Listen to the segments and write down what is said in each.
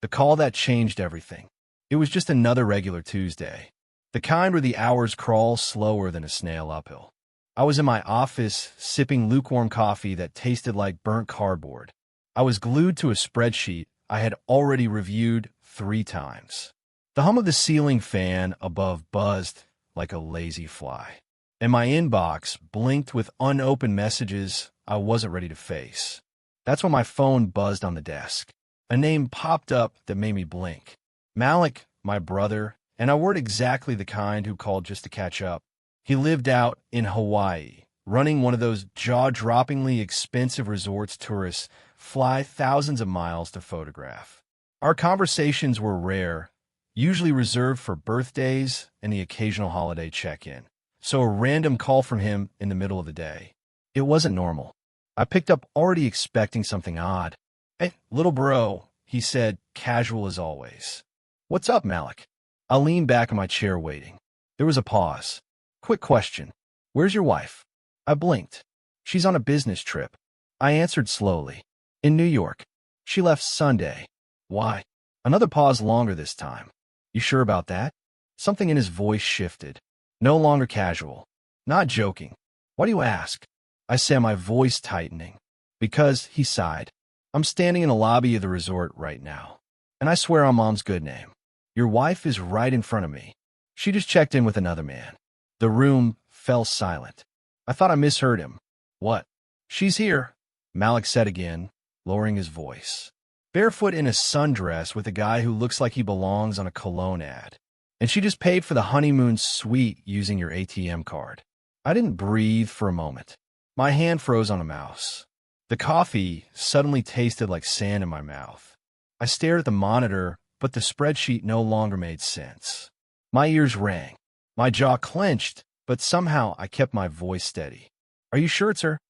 The call that changed everything. It was just another regular Tuesday. The kind where the hours crawl slower than a snail uphill. I was in my office, sipping lukewarm coffee that tasted like burnt cardboard. I was glued to a spreadsheet I had already reviewed 3 times. The hum of the ceiling fan above buzzed like a lazy fly, and my inbox blinked with unopened messages I wasn't ready to face. That's when my phone buzzed on the desk. A name popped up that made me blink. Malik, my brother, and I weren't exactly the kind who called just to catch up. He lived out in Hawaii, running one of those jaw-droppingly expensive resorts tourists fly thousands of miles to photograph. Our conversations were rare, usually reserved for birthdays and the occasional holiday check-in. So a random call from him in the middle of the day. It wasn't normal. I picked up already expecting something odd. "Hey, little bro," he said, casual as always. "What's up, Malik?" I leaned back in my chair waiting. There was a pause. "Quick question. Where's your wife?" I blinked. "She's on a business trip." I answered slowly. "In New York. She left Sunday." "Why?" Another pause, longer this time. "You sure about that?" Something in his voice shifted. No longer casual. "Not joking." "Why do you ask?" I said, my voice tightening. "Because," he sighed, "I'm standing in the lobby of the resort right now. And I swear on Mom's good name. Your wife is right in front of me. She just checked in with another man." The room fell silent. I thought I misheard him. "What?" "She's here," Malik said again, lowering his voice. "Barefoot in a sundress with a guy who looks like he belongs on a cologne ad. And she just paid for the honeymoon suite using your ATM card." I didn't breathe for a moment. My hand froze on a mouse. The coffee suddenly tasted like sand in my mouth. I stared at the monitor, but the spreadsheet no longer made sense. My ears rang. My jaw clenched, but somehow I kept my voice steady. "Are you sure it's her?"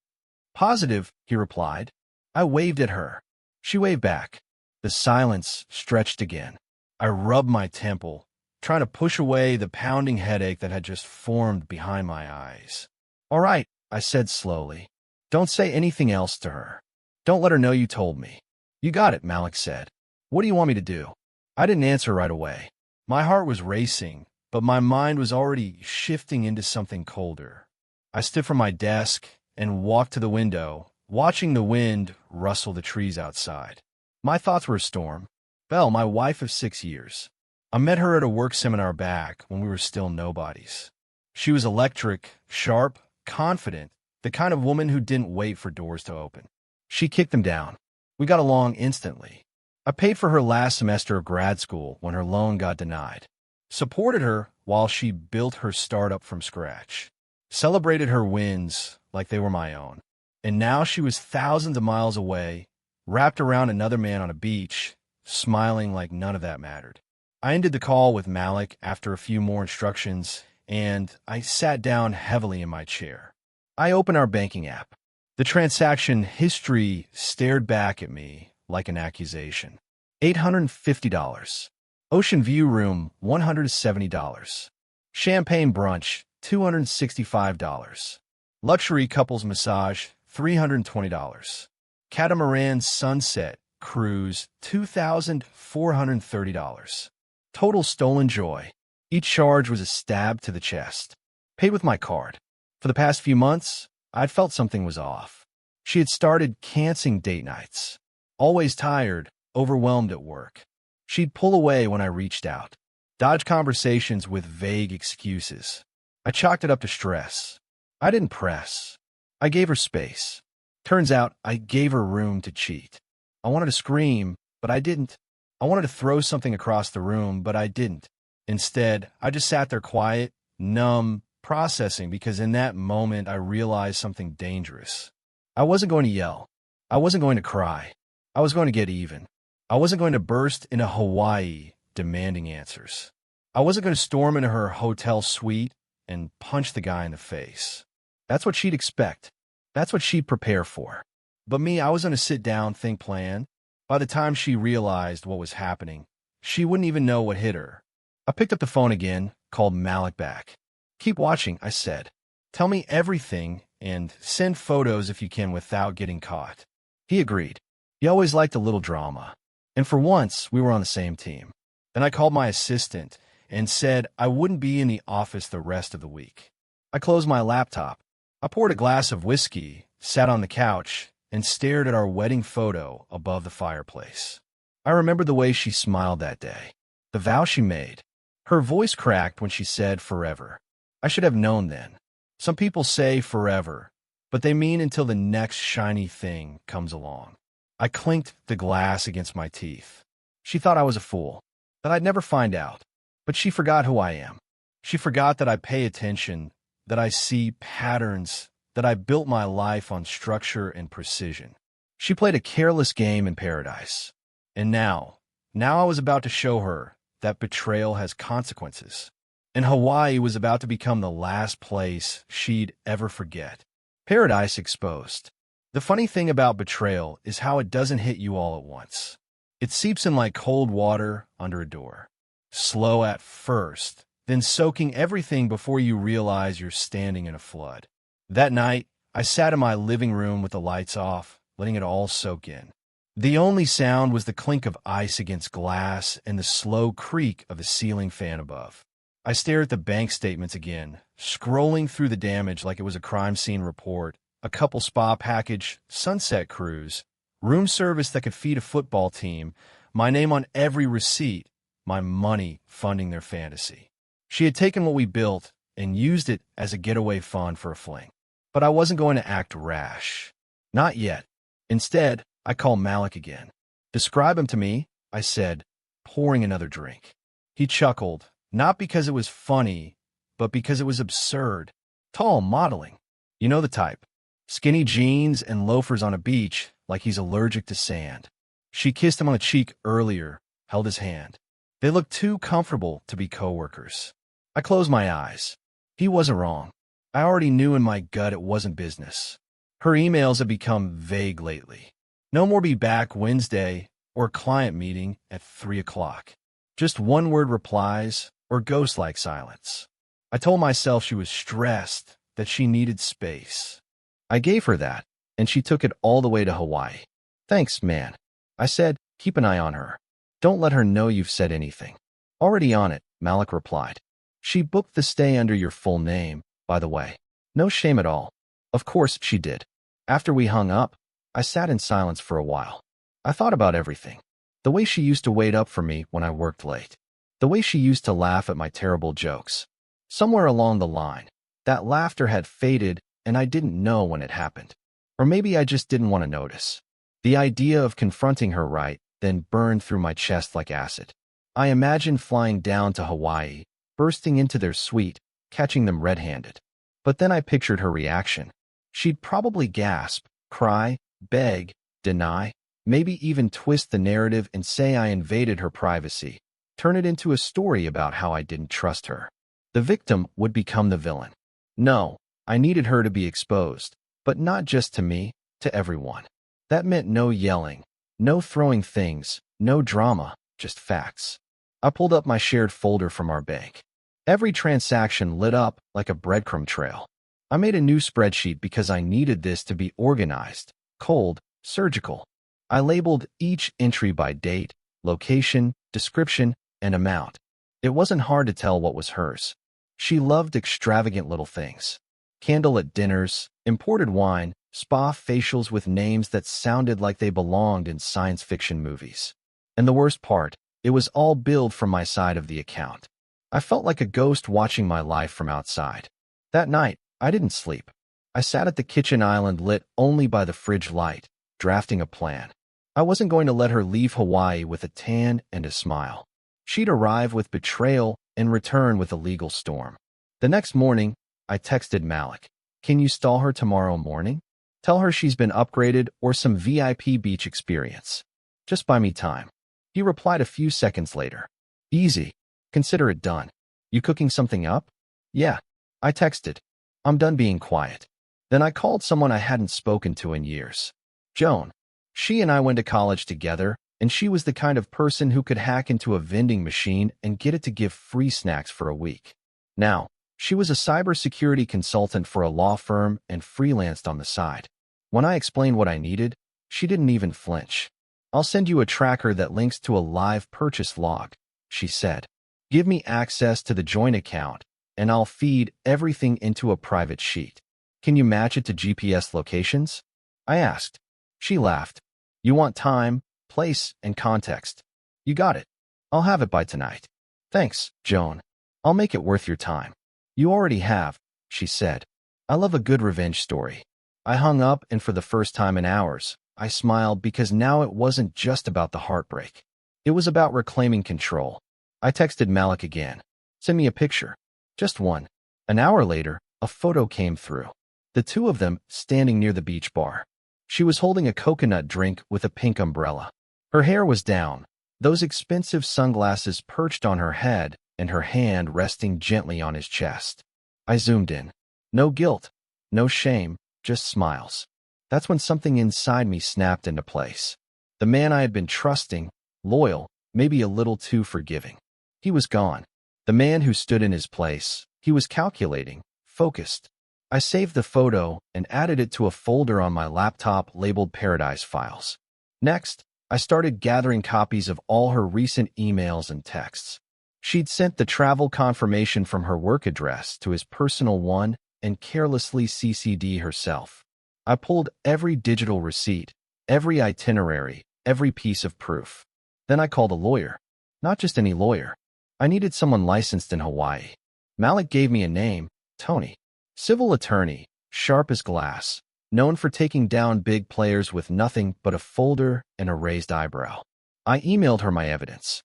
"Positive," he replied. I waved at her. She waved back. The silence stretched again. I rubbed my temple, trying to push away the pounding headache that had just formed behind my eyes. "All right," I said slowly. "Don't say anything else to her. Don't let her know you told me." "You got it," Malik said. "What do you want me to do?" I didn't answer right away. My heart was racing, but my mind was already shifting into something colder. I stood from my desk and walked to the window, watching the wind rustle the trees outside. My thoughts were a storm. Belle, my wife of 6 years. I met her at a work seminar back when we were still nobodies. She was electric, sharp, confident, the kind of woman who didn't wait for doors to open. She kicked them down. We got along instantly. I paid for her last semester of grad school when her loan got denied. Supported her while she built her startup from scratch. Celebrated her wins like they were my own. And now she was thousands of miles away, wrapped around another man on a beach, smiling like none of that mattered. I ended the call with Malik after a few more instructions, and I sat down heavily in my chair. I opened our banking app. The transaction history stared back at me like an accusation. $850. Ocean View Room, $170. Champagne Brunch, $265. Luxury Couples Massage, $320. Catamaran Sunset Cruise, $2,430. Total stolen joy. Each charge was a stab to the chest. Paid with my card. For the past few months, I'd felt something was off. She had started canceling date nights. Always tired, overwhelmed at work. She'd pull away when I reached out. Dodge conversations with vague excuses. I chalked it up to stress. I didn't press. I gave her space. Turns out I gave her room to cheat. I wanted to scream, but I didn't. I wanted to throw something across the room, but I didn't. Instead, I just sat there quiet, numb, processing, because in that moment I realized something dangerous. I wasn't going to yell. I wasn't going to cry. I was going to get even. I wasn't going to burst into Hawaii demanding answers. I wasn't going to storm into her hotel suite and punch the guy in the face. That's what she'd expect. That's what she'd prepare for. But me, I was going to sit down, think, plan. By the time she realized what was happening, she wouldn't even know what hit her. I picked up the phone again, called Malik back. "Keep watching," I said. "Tell me everything and send photos if you can without getting caught." He agreed. He always liked a little drama. And for once, we were on the same team. Then I called my assistant and said I wouldn't be in the office the rest of the week. I closed my laptop. I poured a glass of whiskey, sat on the couch, and stared at our wedding photo above the fireplace. I remember the way she smiled that day, the vow she made. Her voice cracked when she said forever. I should have known then. Some people say forever, but they mean until the next shiny thing comes along. I clinked the glass against my teeth. She thought I was a fool, that I'd never find out. But she forgot who I am. She forgot that I pay attention, that I see patterns, that I built my life on structure and precision. She played a careless game in paradise. And now I was about to show her that betrayal has consequences. And Hawaii was about to become the last place she'd ever forget. Paradise exposed. The funny thing about betrayal is how it doesn't hit you all at once. It seeps in like cold water under a door. Slow at first, then soaking everything before you realize you're standing in a flood. That night, I sat in my living room with the lights off, letting it all soak in. The only sound was the clink of ice against glass and the slow creak of the ceiling fan above. I stared at the bank statements again, scrolling through the damage like it was a crime scene report, a couple spa package, sunset cruise, room service that could feed a football team, my name on every receipt, my money funding their fantasy. She had taken what we built and used it as a getaway fund for a fling. But I wasn't going to act rash. Not yet. Instead, I called Malik again. "Describe him to me," I said, pouring another drink. He chuckled, not because it was funny, but because it was absurd. Tall, modeling. You know the type. Skinny jeans and loafers on a beach like he's allergic to sand. She kissed him on the cheek earlier, held his hand. They looked too comfortable to be coworkers. I closed my eyes. He wasn't wrong. I already knew in my gut it wasn't business. Her emails had become vague lately. No more be back Wednesday or client meeting at 3 o'clock. Just one-word replies or ghost-like silence. I told myself she was stressed, that she needed space. I gave her that, and she took it all the way to Hawaii. "Thanks, man." I said, "Keep an eye on her. Don't let her know you've said anything." "Already on it," Malik replied. "She booked the stay under your full name, by the way. No shame at all." Of course she did. After we hung up, I sat in silence for a while. I thought about everything. The way she used to wait up for me when I worked late. The way she used to laugh at my terrible jokes. Somewhere along the line, that laughter had faded and I didn't know when it happened. Or maybe I just didn't want to notice. The idea of confronting her right then burned through my chest like acid. I imagined flying down to Hawaii, bursting into their suite, catching them red-handed. But then I pictured her reaction. She'd probably gasp, cry, beg, deny, maybe even twist the narrative and say I invaded her privacy, turn it into a story about how I didn't trust her. The victim would become the villain. No, I needed her to be exposed, but not just to me, to everyone. That meant no yelling, no throwing things, no drama, just facts. I pulled up my shared folder from our bank. Every transaction lit up like a breadcrumb trail. I made a new spreadsheet because I needed this to be organized, cold, surgical. I labeled each entry by date, location, description, and amount. It wasn't hard to tell what was hers. She loved extravagant little things. Candlelit dinners, imported wine, spa facials with names that sounded like they belonged in science fiction movies. And the worst part, it was all billed from my side of the account. I felt like a ghost watching my life from outside. That night, I didn't sleep. I sat at the kitchen island lit only by the fridge light, drafting a plan. I wasn't going to let her leave Hawaii with a tan and a smile. She'd arrive with betrayal and return with a legal storm. The next morning, I texted Malik. "Can you stall her tomorrow morning? Tell her she's been upgraded or some VIP beach experience. Just buy me time." He replied a few seconds later. "Easy. Consider it done. You cooking something up?" "Yeah." I texted. "I'm done being quiet." Then I called someone I hadn't spoken to in years. Joan. She and I went to college together, and she was the kind of person who could hack into a vending machine and get it to give free snacks for a week. Now, she was a cybersecurity consultant for a law firm and freelanced on the side. When I explained what I needed, she didn't even flinch. I'll send you a tracker that links to a live purchase log, she said. Give me access to the joint account, and I'll feed everything into a private sheet. Can you match it to GPS locations? I asked. She laughed. You want time, place, and context. You got it. I'll have it by tonight. Thanks, Joan. I'll make it worth your time. You already have, she said. I love a good revenge story. I hung up, and for the first time in hours, I smiled because now it wasn't just about the heartbreak. It was about reclaiming control. I texted Malik again. Send me a picture. Just one. An hour later, a photo came through. The two of them standing near the beach bar. She was holding a coconut drink with a pink umbrella. Her hair was down, those expensive sunglasses perched on her head, and her hand resting gently on his chest. I zoomed in. No guilt, no shame, just smiles. That's when something inside me snapped into place. The man I had been trusting, loyal, maybe a little too forgiving. He was gone. The man who stood in his place, he was calculating, focused. I saved the photo and added it to a folder on my laptop labeled Paradise Files. Next, I started gathering copies of all her recent emails and texts. She'd sent the travel confirmation from her work address to his personal one and carelessly CC'd herself. I pulled every digital receipt, every itinerary, every piece of proof. Then I called a lawyer. Not just any lawyer. I needed someone licensed in Hawaii. Malik gave me a name, Tony. Civil attorney, sharp as glass, known for taking down big players with nothing but a folder and a raised eyebrow. I emailed her my evidence.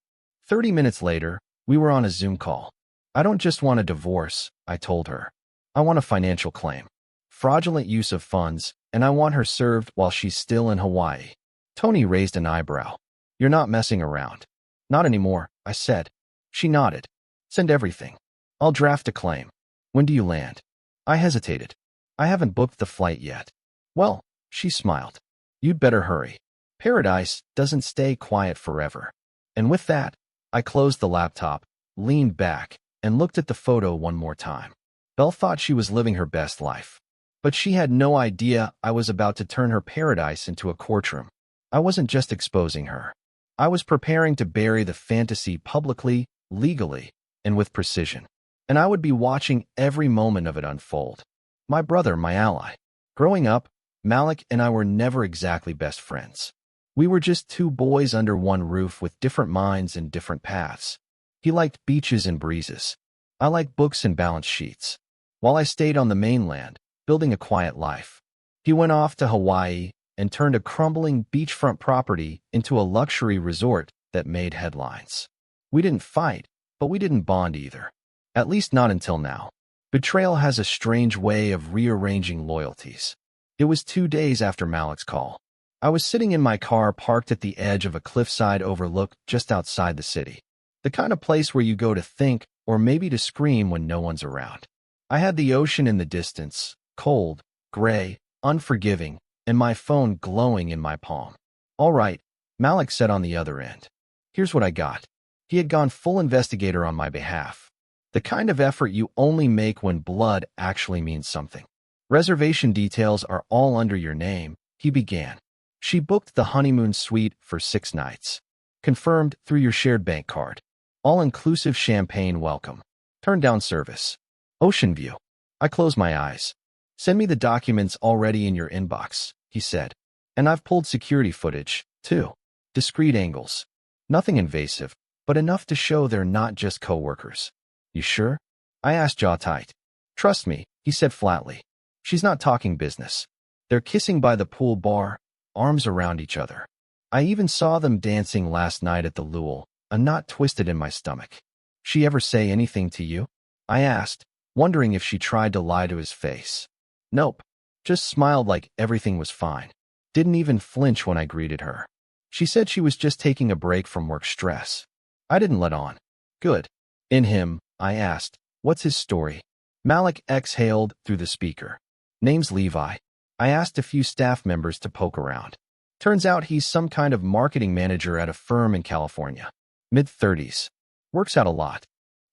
30 minutes later, we were on a Zoom call. I don't just want a divorce, I told her. I want a financial claim. Fraudulent use of funds, and I want her served while she's still in Hawaii. Tony raised an eyebrow. You're not messing around. Not anymore, I said. She nodded. Send everything. I'll draft a claim. When do you land? I hesitated. I haven't booked the flight yet. Well, she smiled. You'd better hurry. Paradise doesn't stay quiet forever. And with that, I closed the laptop, leaned back, and looked at the photo one more time. Belle thought she was living her best life. But she had no idea I was about to turn her paradise into a courtroom. I wasn't just exposing her. I was preparing to bury the fantasy publicly, legally, and with precision. And I would be watching every moment of it unfold. My brother, my ally. Growing up, Malik and I were never exactly best friends. We were just two boys under one roof with different minds and different paths. He liked beaches and breezes. I liked books and balance sheets. While I stayed on the mainland, building a quiet life, he went off to Hawaii and turned a crumbling beachfront property into a luxury resort that made headlines. We didn't fight, but we didn't bond either. At least not until now. Betrayal has a strange way of rearranging loyalties. It was 2 days after Malik's call. I was sitting in my car parked at the edge of a cliffside overlook just outside the city. The kind of place where you go to think or maybe to scream when no one's around. I had the ocean in the distance, cold, gray, unforgiving, and my phone glowing in my palm. All right, Malik said on the other end. Here's what I got. He had gone full investigator on my behalf. The kind of effort you only make when blood actually means something. Reservation details are all under your name, he began. She booked the honeymoon suite for 6 nights. Confirmed through your shared bank card. All-inclusive champagne welcome. Turn down service. Ocean view. I closed my eyes. Send me the documents already in your inbox, he said. And I've pulled security footage, too. Discreet angles. Nothing invasive, but enough to show they're not just co-workers. You sure? I asked, jaw tight. Trust me, he said flatly. She's not talking business. They're kissing by the pool bar, arms around each other. I even saw them dancing last night at the Luau, a knot twisted in my stomach. She ever say anything to you? I asked, wondering if she tried to lie to his face. Nope. Just smiled like everything was fine. Didn't even flinch when I greeted her. She said she was just taking a break from work stress. I didn't let on. Good. In him, I asked, what's his story? Malik exhaled through the speaker. Name's Levi. I asked a few staff members to poke around. Turns out he's some kind of marketing manager at a firm in California. Mid-30s. Works out a lot.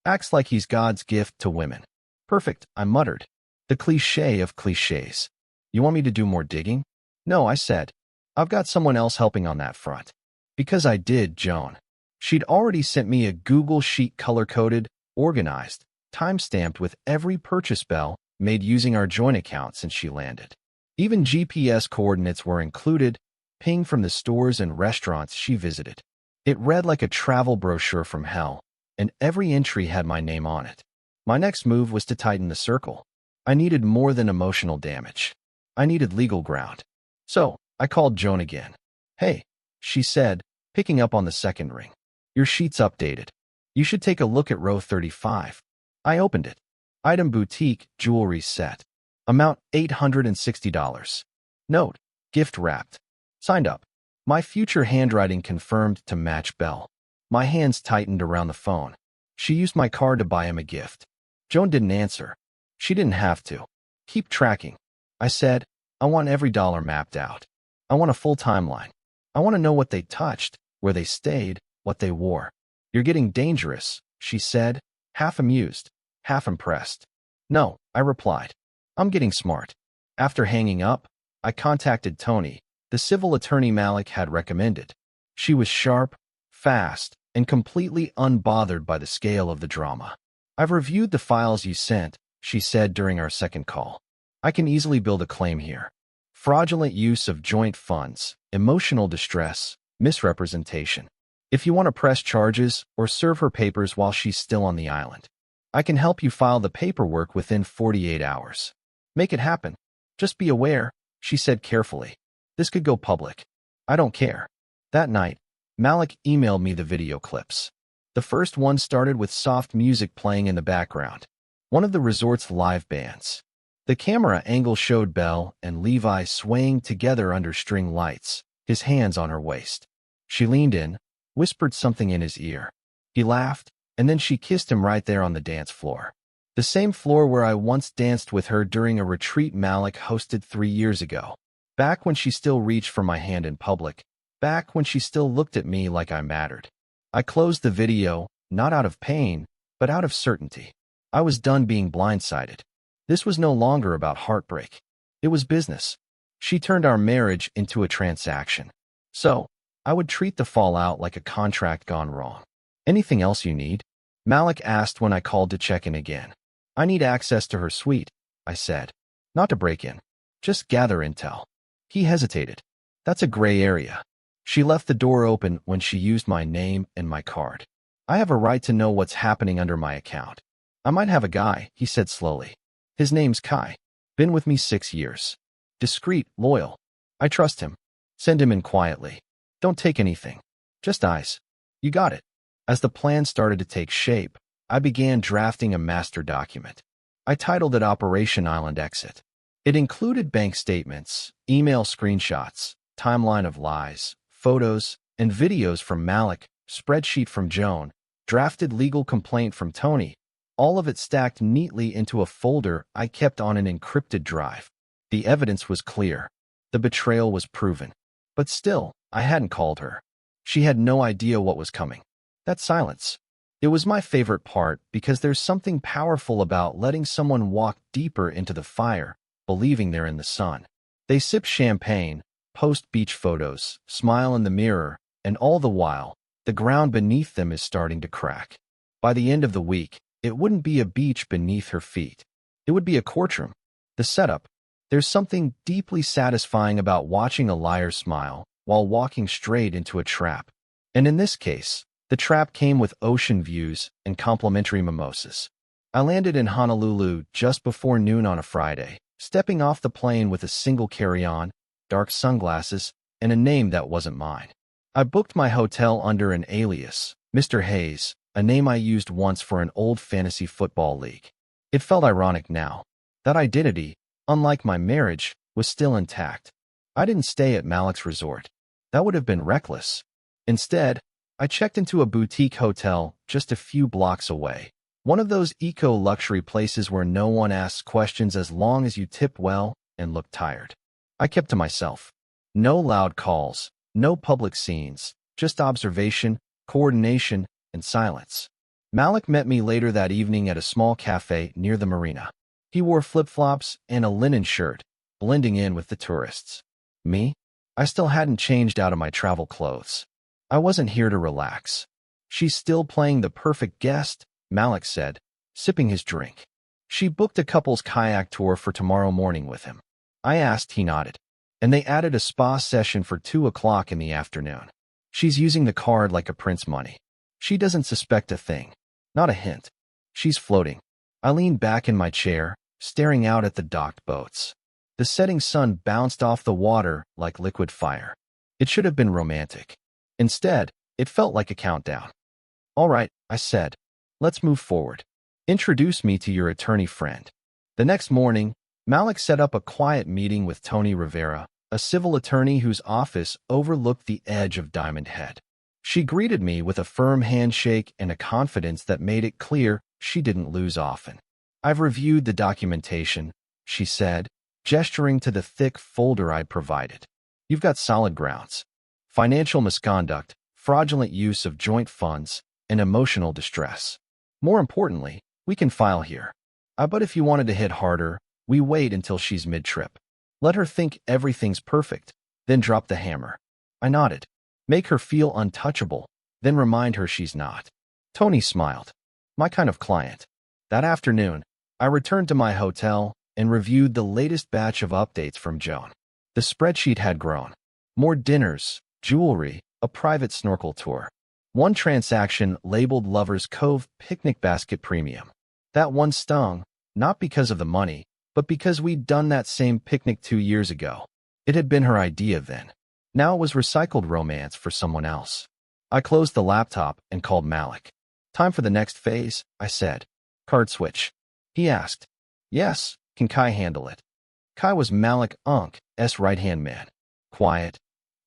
Acts like he's God's gift to women. Perfect, I muttered. The cliché of clichés. You want me to do more digging? No, I said. I've got someone else helping on that front. Because I did, Joan. She'd already sent me a Google Sheet color-coded, organized, time-stamped with every purchase bell made using our joint account since she landed. Even GPS coordinates were included, pinged from the stores and restaurants she visited. It read like a travel brochure from hell, and every entry had my name on it. My next move was to tighten the circle. I needed more than emotional damage. I needed legal ground. So, I called Joan again. "Hey," she said, picking up on the second ring. "Your sheet's updated. You should take a look at row 35. I opened it. Item boutique, jewelry set. Amount $860. Note, gift wrapped. Signed up. My future handwriting confirmed to match Belle. My hands tightened around the phone. She used my card to buy him a gift. Joan didn't answer. She didn't have to. "Keep tracking," I said. "I want every dollar mapped out. I want a full timeline. I want to know what they touched, where they stayed, what they wore." "You're getting dangerous," she said, half amused, half impressed. "No," I replied. "I'm getting smart." After hanging up, I contacted Tony, the civil attorney Malik had recommended. She was sharp, fast, and completely unbothered by the scale of the drama. "I've reviewed the files you sent," she said during our second call. "I can easily build a claim here. Fraudulent use of joint funds, emotional distress, misrepresentation. If you want to press charges or serve her papers while she's still on the island, I can help you file the paperwork within 48 hours. Make it happen. Just be aware," she said carefully. "This could go public. I don't care." That night, Malik emailed me the video clips. The first one started with soft music playing in the background, one of the resort's live bands. The camera angle showed Belle and Levi swaying together under string lights, his hands on her waist. She leaned in, whispered something in his ear. He laughed, and then she kissed him right there on the dance floor. The same floor where I once danced with her during a retreat Malik hosted 3 years ago. Back when she still reached for my hand in public. Back when she still looked at me like I mattered. I closed the video, not out of pain, but out of certainty. I was done being blindsided. This was no longer about heartbreak. It was business. She turned our marriage into a transaction. So, I would treat the fallout like a contract gone wrong. "Anything else you need?" Malik asked when I called to check in again. "I need access to her suite," I said. "Not to break in. Just gather intel." He hesitated. "That's a gray area. She left the door open when she used my name and my card. I have a right to know what's happening under my account. I might have a guy," he said slowly. "His name's Kai. Been with me 6 years. Discreet, loyal. I trust him. Send him in quietly. Don't take anything. Just eyes. You got it." As the plan started to take shape, I began drafting a master document. I titled it Operation Island Exit. It included bank statements, email screenshots, timeline of lies, photos, and videos from Malik, spreadsheet from Joan, drafted legal complaint from Tony, all of it stacked neatly into a folder I kept on an encrypted drive. The evidence was clear. The betrayal was proven. But still, I hadn't called her. She had no idea what was coming. That silence. It was my favorite part because there's something powerful about letting someone walk deeper into the fire, believing they're in the sun. They sip champagne, post beach photos, smile in the mirror, and all the while, the ground beneath them is starting to crack. By the end of the week, it wouldn't be a beach beneath her feet. It would be a courtroom. The setup. There's something deeply satisfying about watching a liar smile while walking straight into a trap. And in this case, the trap came with ocean views and complimentary mimosas. I landed in Honolulu just before noon on a Friday, stepping off the plane with a single carry-on, dark sunglasses, and a name that wasn't mine. I booked my hotel under an alias, Mr. Hayes, a name I used once for an old fantasy football league. It felt ironic now. That identity, unlike my marriage, was still intact. I didn't stay at Malik's resort. That would have been reckless. Instead, I checked into a boutique hotel just a few blocks away. One of those eco-luxury places where no one asks questions as long as you tip well and look tired. I kept to myself. No loud calls, no public scenes, just observation, coordination, and silence. Malik met me later that evening at a small cafe near the marina. He wore flip-flops and a linen shirt, blending in with the tourists. Me? I still hadn't changed out of my travel clothes. I wasn't here to relax. She's still playing the perfect guest, Malik said, sipping his drink. She booked a couple's kayak tour for tomorrow morning with him. I asked, he nodded. And they added a spa session for 2 o'clock in the afternoon. She's using the card like a prince money. She doesn't suspect a thing. Not a hint. She's floating. I leaned back in my chair, staring out at the docked boats. The setting sun bounced off the water like liquid fire. It should have been romantic. Instead, it felt like a countdown. All right, I said. Let's move forward. Introduce me to your attorney friend. The next morning, Malik set up a quiet meeting with Tony Rivera, a civil attorney whose office overlooked the edge of Diamond Head. She greeted me with a firm handshake and a confidence that made it clear she didn't lose often. I've reviewed the documentation, she said, gesturing to the thick folder I'd provided. You've got solid grounds. Financial misconduct, fraudulent use of joint funds, and emotional distress. More importantly, we can file here. But if you wanted to hit harder, we wait until she's mid-trip. Let her think everything's perfect, then drop the hammer. I nodded. Make her feel untouchable, then remind her she's not. Tony smiled. My kind of client. That afternoon, I returned to my hotel and reviewed the latest batch of updates from Joan. The spreadsheet had grown. More dinners, jewelry, a private snorkel tour. One transaction labeled Lover's Cove Picnic Basket Premium. That one stung, not because of the money, but because we'd done that same picnic 2 years ago. It had been her idea then. Now it was recycled romance for someone else. I closed the laptop and called Malik. Time for the next phase, I said. Card switch. He asked. Yes, can Kai handle it? Kai was Malik Unk's right-hand man. Quiet,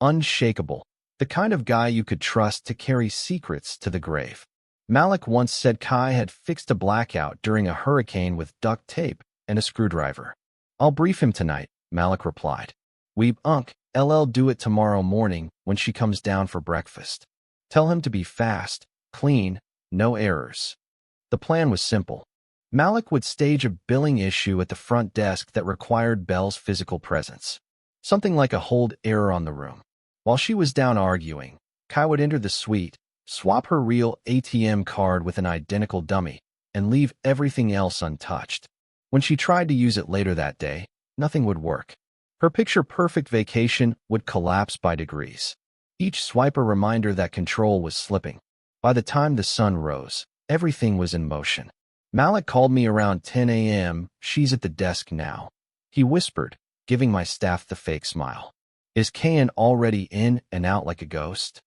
unshakable, the kind of guy you could trust to carry secrets to the grave. Malik once said Kai had fixed a blackout during a hurricane with duct tape and a screwdriver. I'll brief him tonight, Malik replied. We LL do it tomorrow morning when she comes down for breakfast. Tell him to be fast, clean, no errors. The plan was simple. Malik would stage a billing issue at the front desk that required Belle's physical presence. Something like a hold error on the room. While she was down arguing, Kai would enter the suite, swap her real ATM card with an identical dummy, and leave everything else untouched. When she tried to use it later that day, nothing would work. Her picture-perfect vacation would collapse by degrees. Each swipe a reminder that control was slipping. By the time the sun rose, everything was in motion. Malik called me around 10 a.m. She's at the desk now. He whispered, giving my staff the fake smile. Is Kayan already in and out like a ghost?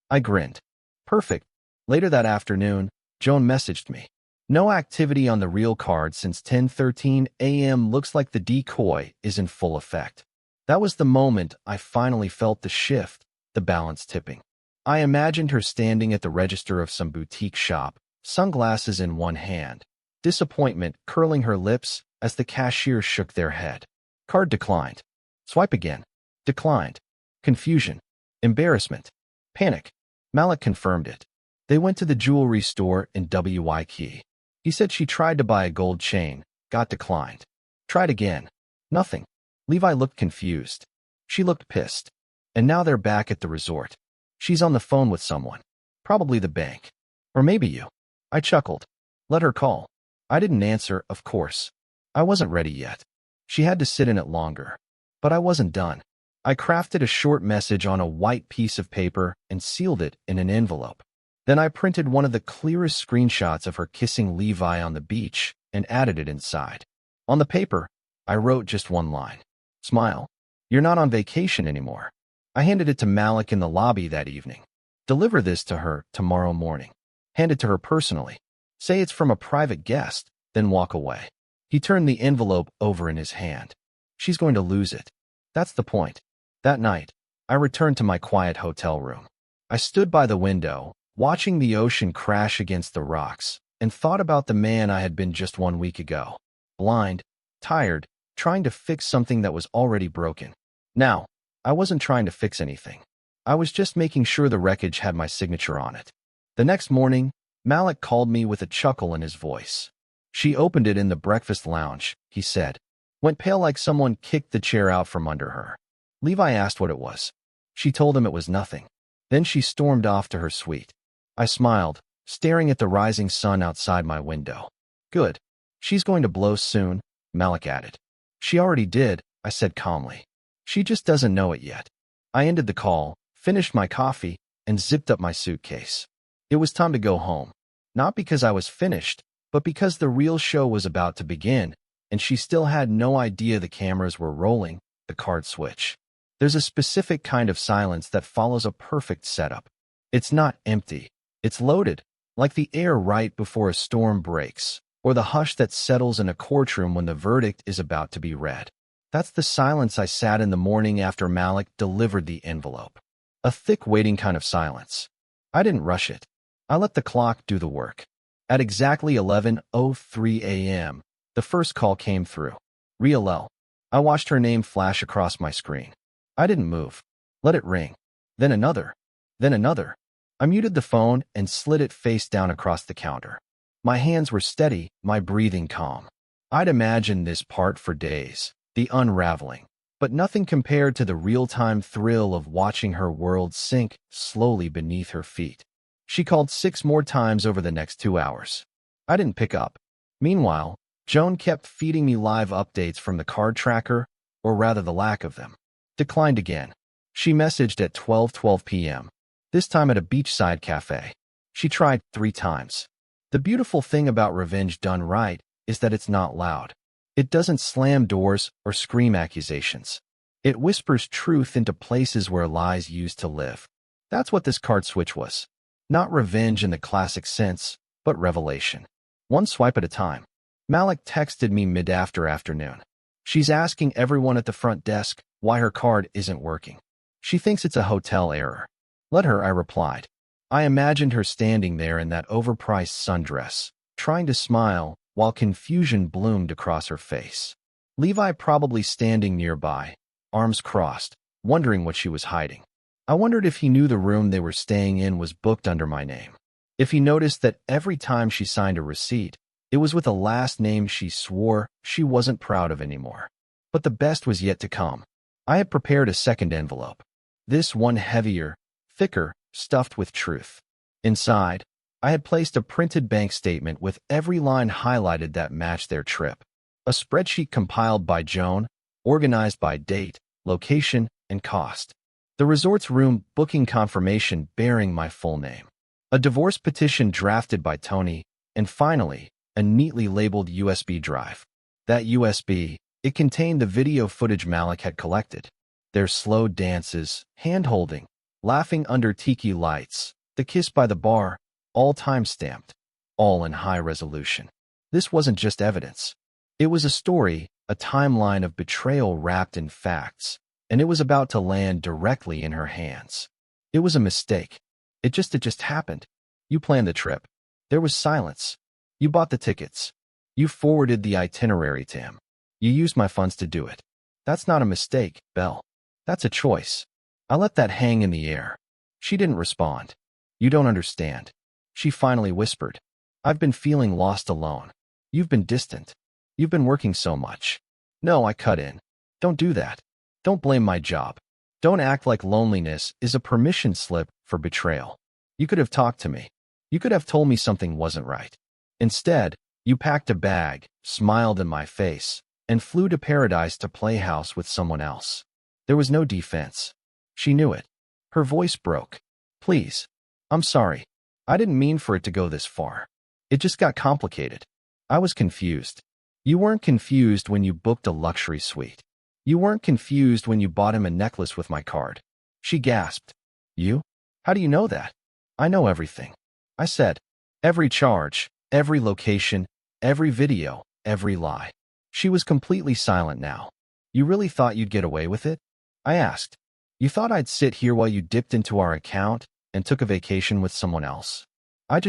I grinned. Perfect. Later that afternoon, Joan messaged me. No activity on the real card since 10:13 a.m. Looks like the decoy is in full effect. That was the moment I finally felt the shift, the balance tipping. I imagined her standing at the register of some boutique shop, sunglasses in one hand, disappointment curling her lips as the cashier shook their head. Card declined. Swipe again. Declined. Confusion. Embarrassment. Panic. Malik confirmed it. They went to the jewelry store in Waikiki. He said she tried to buy a gold chain, got declined. Tried again. Nothing. Levi looked confused. She looked pissed. And now they're back at the resort. She's on the phone with someone. Probably the bank. Or maybe you. I chuckled. Let her call. I didn't answer, of course. I wasn't ready yet. She had to sit in it longer. But I wasn't done. I crafted a short message on a white piece of paper and sealed it in an envelope. Then I printed one of the clearest screenshots of her kissing Levi on the beach and added it inside. On the paper, I wrote just one line. Smile. You're not on vacation anymore. I handed it to Malik in the lobby that evening. Deliver this to her tomorrow morning. Hand it to her personally. Say it's from a private guest, then walk away. He turned the envelope over in his hand. She's going to lose it. That's the point. That night, I returned to my quiet hotel room. I stood by the window, watching the ocean crash against the rocks, and thought about the man I had been just 1 week ago. Blind, tired, trying to fix something that was already broken. Now, I wasn't trying to fix anything. I was just making sure the wreckage had my signature on it. The next morning, Malik called me with a chuckle in his voice. She opened it in the breakfast lounge, he said. Went pale like someone kicked the chair out from under her. Levi asked what it was. She told him it was nothing. Then she stormed off to her suite. I smiled, staring at the rising sun outside my window. Good. She's going to blow soon, Malik added. She already did, I said calmly. She just doesn't know it yet. I ended the call, finished my coffee, and zipped up my suitcase. It was time to go home. Not because I was finished, but because the real show was about to begin, and she still had no idea the cameras were rolling, the card switch. There's a specific kind of silence that follows a perfect setup. It's not empty. It's loaded, like the air right before a storm breaks, or the hush that settles in a courtroom when the verdict is about to be read. That's the silence I sat in the morning after Malik delivered the envelope. A thick, waiting kind of silence. I didn't rush it. I let the clock do the work. At exactly 11:03 a.m., the first call came through. Riel. I watched her name flash across my screen. I didn't move. Let it ring. Then another. Then another. I muted the phone and slid it face down across the counter. My hands were steady, my breathing calm. I'd imagined this part for days, the unraveling, but nothing compared to the real-time thrill of watching her world sink slowly beneath her feet. She called 6 more times over the next 2 hours. I didn't pick up. Meanwhile, Joan kept feeding me live updates from the card tracker, or rather the lack of them. Declined again. She messaged at 12:12 p.m., this time at a beachside cafe. She tried 3 times. The beautiful thing about revenge done right is that it's not loud. It doesn't slam doors or scream accusations. It whispers truth into places where lies used to live. That's what this card switch was. Not revenge in the classic sense, but revelation. One swipe at a time. Malik texted me mid-afternoon. She's asking everyone at the front desk why her card isn't working. She thinks it's a hotel error. Let her, I replied. I imagined her standing there in that overpriced sundress, trying to smile while confusion bloomed across her face. Levi probably standing nearby, arms crossed, wondering what she was hiding. I wondered if he knew the room they were staying in was booked under my name. If he noticed that every time she signed a receipt, it was with a last name she swore she wasn't proud of anymore. But the best was yet to come. I had prepared a second envelope. This one heavier, thicker, stuffed with truth. Inside, I had placed a printed bank statement with every line highlighted that matched their trip. A spreadsheet compiled by Joan, organized by date, location, and cost. The resort's room booking confirmation bearing my full name. A divorce petition drafted by Tony, and finally, a neatly labeled USB drive. That USB, it contained the video footage Malik had collected. Their slow dances, hand-holding, laughing under tiki lights, the kiss by the bar, all time-stamped, all in high resolution. This wasn't just evidence. It was a story, a timeline of betrayal wrapped in facts, and it was about to land directly in her hands. It was a mistake. It just happened. You planned the trip. There was silence. You bought the tickets. You forwarded the itinerary to him. You used my funds to do it. That's not a mistake, Belle. That's a choice. I let that hang in the air. She didn't respond. You don't understand. She finally whispered. I've been feeling lost alone. You've been distant. You've been working so much. No, I cut in. Don't do that. Don't blame my job. Don't act like loneliness is a permission slip for betrayal. You could have talked to me. You could have told me something wasn't right. Instead, you packed a bag, smiled in my face, and flew to paradise to play house with someone else. There was no defense. She knew it. Her voice broke. Please. I'm sorry. I didn't mean for it to go this far. It just got complicated. I was confused. You weren't confused when you booked a luxury suite. You weren't confused when you bought him a necklace with my card. She gasped. You? How do you know that? I know everything. I said. Every charge, every location, every video, every lie. She was completely silent now. You really thought you'd get away with it? I asked. You thought I'd sit here while you dipped into our account and took a vacation with someone else?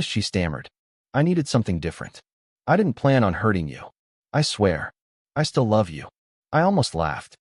She stammered. I needed something different. I didn't plan on hurting you. I swear. I still love you. I almost laughed.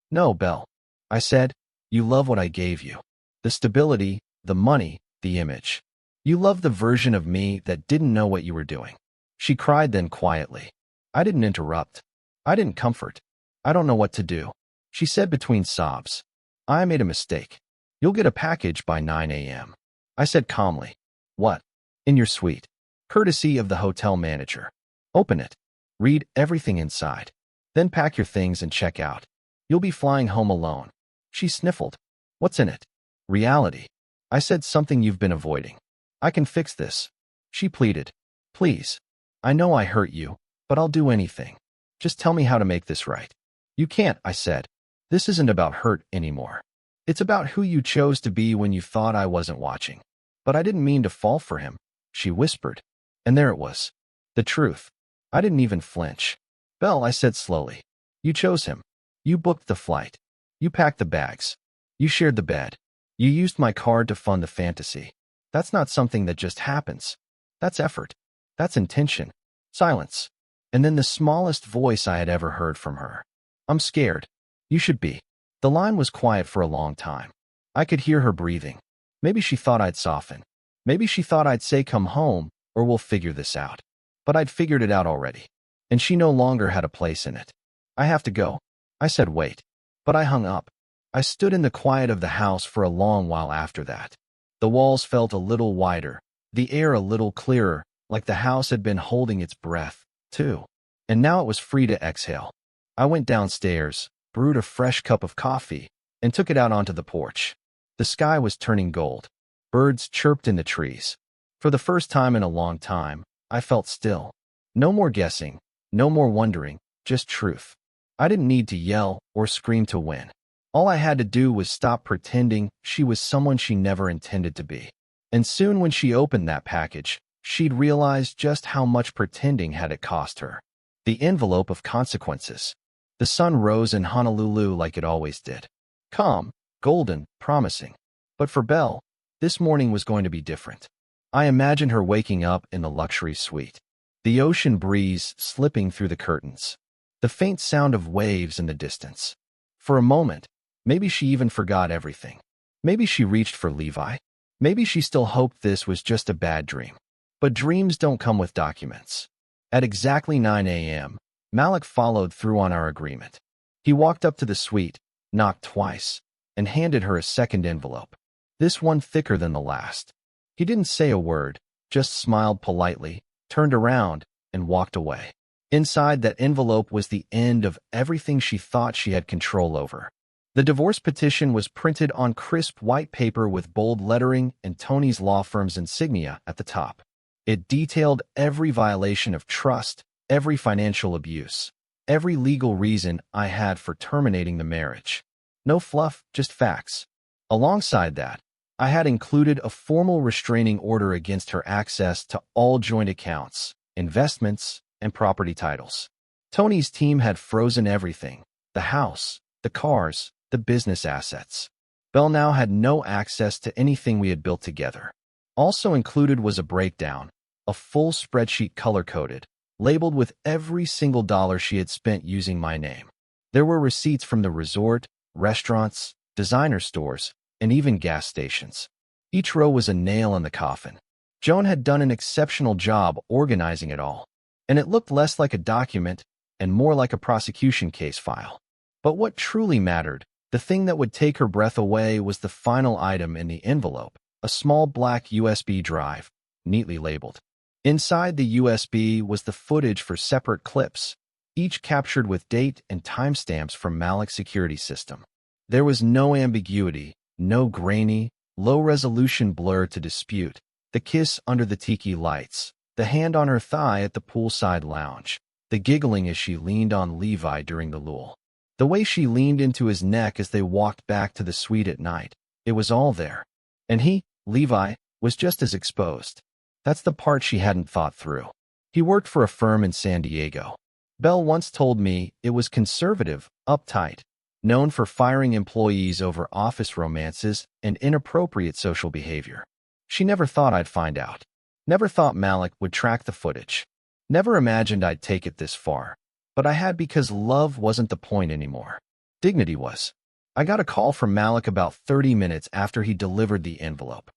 No, Belle. I said, you love what I gave you. The stability, the money, the image. You love the version of me that didn't know what you were doing. She cried then quietly. I didn't interrupt. I didn't comfort. I don't know what to do. She said between sobs. I made a mistake. You'll get a package by 9 a.m. I said calmly. What? In your suite. Courtesy of the hotel manager. Open it. Read everything inside. Then pack your things and check out. You'll be flying home alone. She sniffled. What's in it? Reality. I said, something you've been avoiding. I can fix this. She pleaded. Please. I know I hurt you, but I'll do anything. Just tell me how to make this right. You can't, I said. This isn't about hurt anymore. It's about who you chose to be when you thought I wasn't watching. But I didn't mean to fall for him, she whispered. And there it was. The truth. I didn't even flinch. Belle, I said slowly. You chose him. You booked the flight. You packed the bags. You shared the bed. You used my card to fund the fantasy. That's not something that just happens. That's effort. That's intention. Silence. And then the smallest voice I had ever heard from her. I'm scared. You should be. The line was quiet for a long time. I could hear her breathing. Maybe she thought I'd soften. Maybe she thought I'd say come home, or we'll figure this out. But I'd figured it out already. And she no longer had a place in it. I have to go. I said wait. But I hung up. I stood in the quiet of the house for a long while after that. The walls felt a little wider, the air a little clearer, like the house had been holding its breath, too. And now it was free to exhale. I went downstairs, brewed a fresh cup of coffee, and took it out onto the porch. The sky was turning gold. Birds chirped in the trees. For the first time in a long time, I felt still. No more guessing, no more wondering, just truth. I didn't need to yell or scream to win. All I had to do was stop pretending she was someone she never intended to be. And soon when she opened that package, she'd realize just how much pretending had it cost her. The envelope of consequences. The sun rose in Honolulu like it always did. Calm, golden, promising. But for Belle, this morning was going to be different. I imagined her waking up in the luxury suite. The ocean breeze slipping through the curtains. The faint sound of waves in the distance. For a moment, maybe she even forgot everything. Maybe she reached for Levi. Maybe she still hoped this was just a bad dream. But dreams don't come with documents. At exactly 9 a.m., Malik followed through on our agreement. He walked up to the suite, knocked twice, and handed her a second envelope. This one thicker than the last. He didn't say a word, just smiled politely, turned around, and walked away. Inside that envelope was the end of everything she thought she had control over. The divorce petition was printed on crisp white paper with bold lettering and Tony's law firm's insignia at the top. It detailed every violation of trust, every financial abuse, every legal reason I had for terminating the marriage. No fluff, just facts. Alongside that, I had included a formal restraining order against her access to all joint accounts, investments, and property titles. Tony's team had frozen everything, the house, the cars, the business assets. Belle now had no access to anything we had built together. Also included was a breakdown, a full spreadsheet color-coded, labeled with every single dollar she had spent using my name. There were receipts from the resort, restaurants, designer stores, and even gas stations. Each row was a nail in the coffin. Joan had done an exceptional job organizing it all, and it looked less like a document and more like a prosecution case file. But what truly mattered, the thing that would take her breath away, was the final item in the envelope, a small black USB drive, neatly labeled. Inside the USB was the footage for separate clips, each captured with date and timestamps from Malik's security system. There was no ambiguity, no grainy, low-resolution blur to dispute. The kiss under the tiki lights, the hand on her thigh at the poolside lounge, the giggling as she leaned on Levi during the lull. The way she leaned into his neck as they walked back to the suite at night. It was all there. And he, Levi, was just as exposed. That's the part she hadn't thought through. He worked for a firm in San Diego. Belle once told me it was conservative, uptight, known for firing employees over office romances and inappropriate social behavior. She never thought I'd find out. Never thought Malik would track the footage. Never imagined I'd take it this far. But I had, because love wasn't the point anymore. Dignity was. I got a call from Malik about 30 minutes after he delivered the envelope.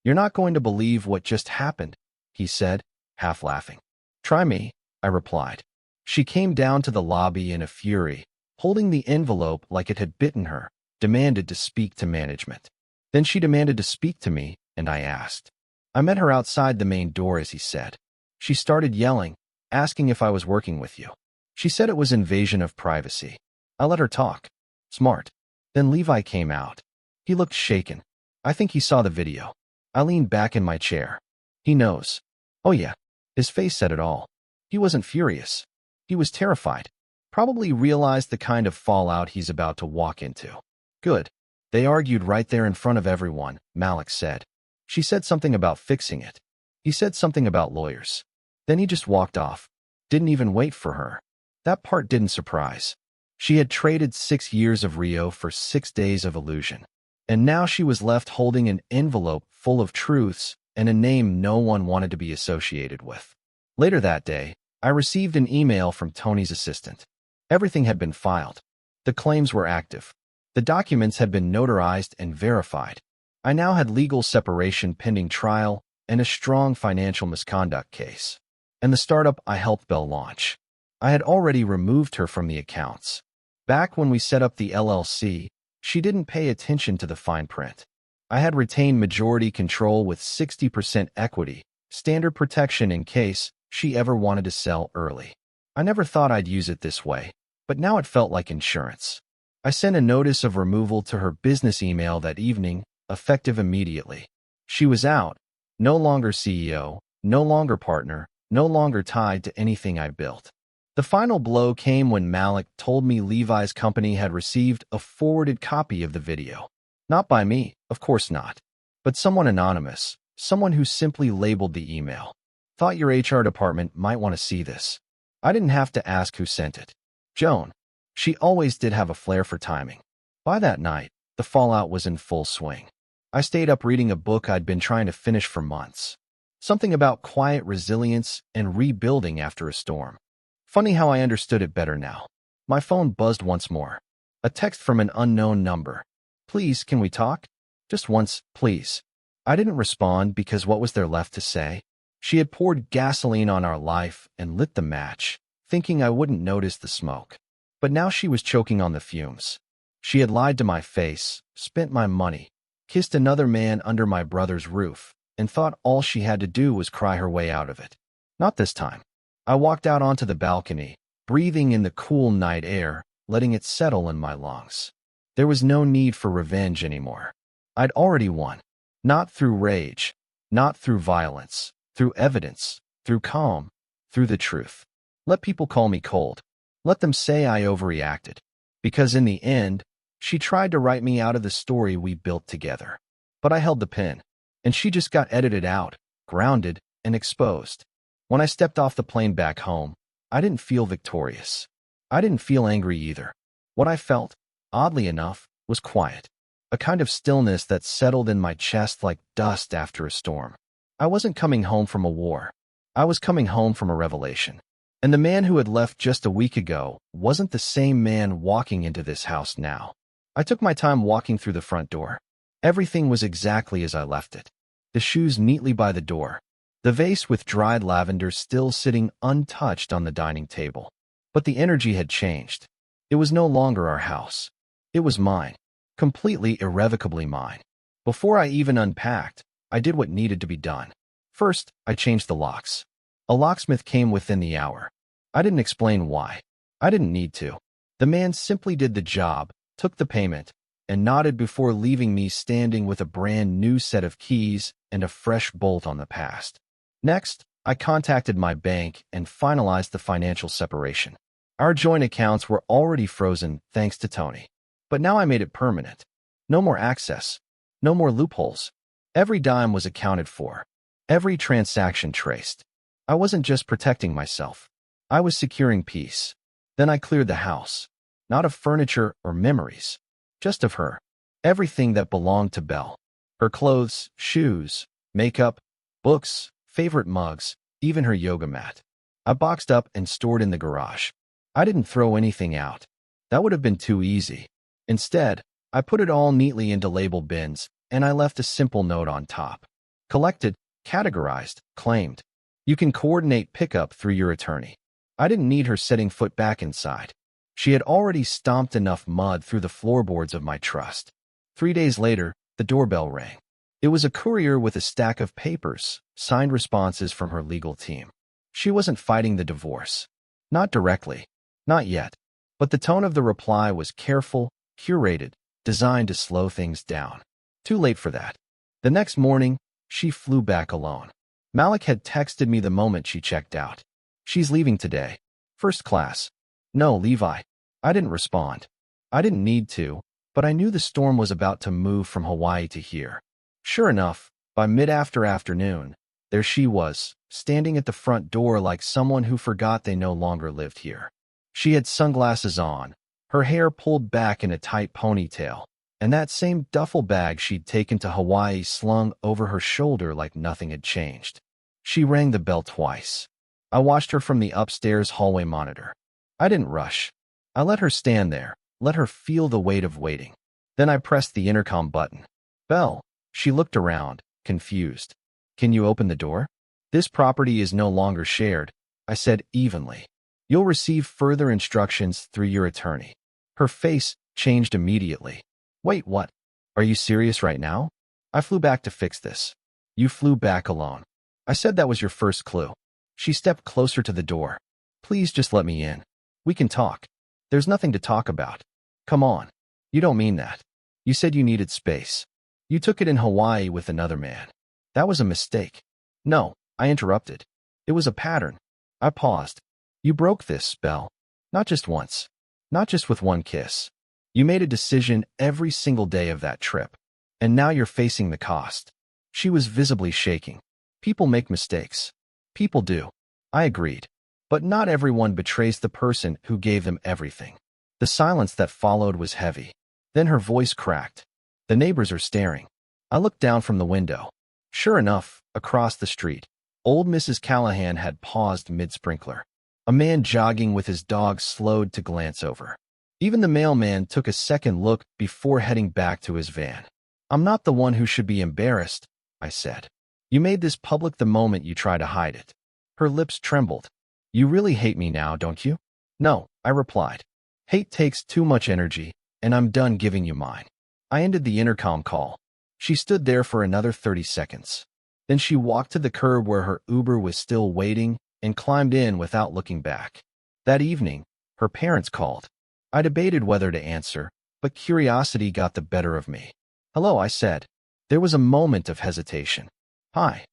"You're not going to believe what just happened," he said, half laughing. "Try me," I replied. She came down to the lobby in a fury, holding the envelope like it had bitten her, demanded to speak to management. Then she demanded to speak to me, and I asked. I met her outside the main door, as he said. She started yelling, asking if I was working with you. She said it was invasion of privacy. I let her talk. Smart. Then Levi came out. He looked shaken. I think he saw the video. I leaned back in my chair. He knows. Oh yeah. His face said it all. He wasn't furious. He was terrified. Probably realized the kind of fallout he's about to walk into. Good. They argued right there in front of everyone, Malik said. She said something about fixing it. He said something about lawyers. Then he just walked off. Didn't even wait for her. That part didn't surprise. She had traded 6 years of Rio for 6 days of illusion. And now she was left holding an envelope full of truths and a name no one wanted to be associated with. Later that day, I received an email from Tony's assistant. Everything had been filed. The claims were active. The documents had been notarized and verified. I now had legal separation pending trial and a strong financial misconduct case. And the startup I helped Belle launch. I had already removed her from the accounts. Back when we set up the LLC, she didn't pay attention to the fine print. I had retained majority control with 60% equity, standard protection in case she ever wanted to sell early. I never thought I'd use it this way, but now it felt like insurance. I sent a notice of removal to her business email that evening, effective immediately. She was out, no longer CEO, no longer partner, no longer tied to anything I built. The final blow came when Malik told me Levi's company had received a forwarded copy of the video. Not by me, of course not, but someone anonymous, someone who simply labeled the email. Thought your HR department might want to see this. I didn't have to ask who sent it. Joan. She always did have a flair for timing. By that night, the fallout was in full swing. I stayed up reading a book I'd been trying to finish for months. Something about quiet resilience and rebuilding after a storm. Funny how I understood it better now. My phone buzzed once more. A text from an unknown number. Please, can we talk? Just once, please. I didn't respond because what was there left to say? She had poured gasoline on our life and lit the match, thinking I wouldn't notice the smoke. But now she was choking on the fumes. She had lied to my face, spent my money, kissed another man under my brother's roof, and thought all she had to do was cry her way out of it. Not this time. I walked out onto the balcony, breathing in the cool night air, letting it settle in my lungs. There was no need for revenge anymore. I'd already won. Not through rage, not through violence, through evidence, through calm, through the truth. Let people call me cold. Let them say I overreacted. Because in the end, she tried to write me out of the story we built together. But I held the pen, and she just got edited out, grounded, and exposed. When I stepped off the plane back home, I didn't feel victorious. I didn't feel angry either. What I felt, oddly enough, was quiet. A kind of stillness that settled in my chest like dust after a storm. I wasn't coming home from a war. I was coming home from a revelation. And the man who had left just a week ago wasn't the same man walking into this house now. I took my time walking through the front door. Everything was exactly as I left it. The shoes neatly by the door. The vase with dried lavender still sitting untouched on the dining table. But the energy had changed. It was no longer our house. It was mine. Completely irrevocably mine. Before I even unpacked, I did what needed to be done. First, I changed the locks. A locksmith came within the hour. I didn't explain why. I didn't need to. The man simply did the job, took the payment, and nodded before leaving me standing with a brand new set of keys and a fresh bolt on the past. Next, I contacted my bank and finalized the financial separation. Our joint accounts were already frozen thanks to Tony. But now I made it permanent. No more access. No more loopholes. Every dime was accounted for. Every transaction traced. I wasn't just protecting myself. I was securing peace. Then I cleared the house. Not of furniture or memories. Just of her. Everything that belonged to Belle. Her clothes, shoes, makeup, books, favorite mugs, even her yoga mat. I boxed up and stored in the garage. I didn't throw anything out. That would have been too easy. Instead, I put it all neatly into label bins, and I left a simple note on top. Collected, categorized, claimed. You can coordinate pickup through your attorney. I didn't need her setting foot back inside. She had already stomped enough mud through the floorboards of my trust. 3 days later, The doorbell rang. It was a courier with a stack of papers, signed responses from her legal team. She wasn't fighting the divorce. Not directly. Not yet. But the tone of the reply was careful, curated, designed to slow things down. Too late for that. The next morning, she flew back alone. Malik had texted me the moment she checked out. She's leaving today. First class. No, Levi. I didn't respond. I didn't need to, but I knew the storm was about to move from Hawaii to here. Sure enough, by mid-afternoon, there she was, standing at the front door like someone who forgot they no longer lived here. She had sunglasses on, her hair pulled back in a tight ponytail, and that same duffel bag she'd taken to Hawaii slung over her shoulder like nothing had changed. She rang the bell twice. I watched her from the upstairs hallway monitor. I didn't rush. I let her stand there, let her feel the weight of waiting. Then I pressed the intercom button. Bell. She looked around, confused. Can you open the door? This property is no longer shared, I said evenly. You'll receive further instructions through your attorney. Her face changed immediately. Wait, what? Are you serious right now? I flew back to fix this. You flew back alone. I said that was your first clue. She stepped closer to the door. Please just let me in. We can talk. There's nothing to talk about. Come on. You don't mean that. You said you needed space. You took it in Hawaii with another man. That was a mistake. No, I interrupted. It was a pattern. I paused. You broke this, Belle. Not just once. Not just with one kiss. You made a decision every single day of that trip. And now you're facing the cost. She was visibly shaking. People make mistakes. People do. I agreed. But not everyone betrays the person who gave them everything. The silence that followed was heavy. Then her voice cracked. The neighbors are staring. I looked down from the window. Sure enough, across the street, old Mrs. Callahan had paused mid-sprinkler. A man jogging with his dog slowed to glance over. Even the mailman took a second look before heading back to his van. I'm not the one who should be embarrassed, I said. You made this public the moment you tried to hide it. Her lips trembled. You really hate me now, don't you? No, I replied. Hate takes too much energy, and I'm done giving you mine. I ended the intercom call. She stood there for another 30 seconds. Then she walked to the curb where her Uber was still waiting and climbed in without looking back. That evening, her parents called. I debated whether to answer, but curiosity got the better of me. Hello, I said. There was a moment of hesitation. Hi,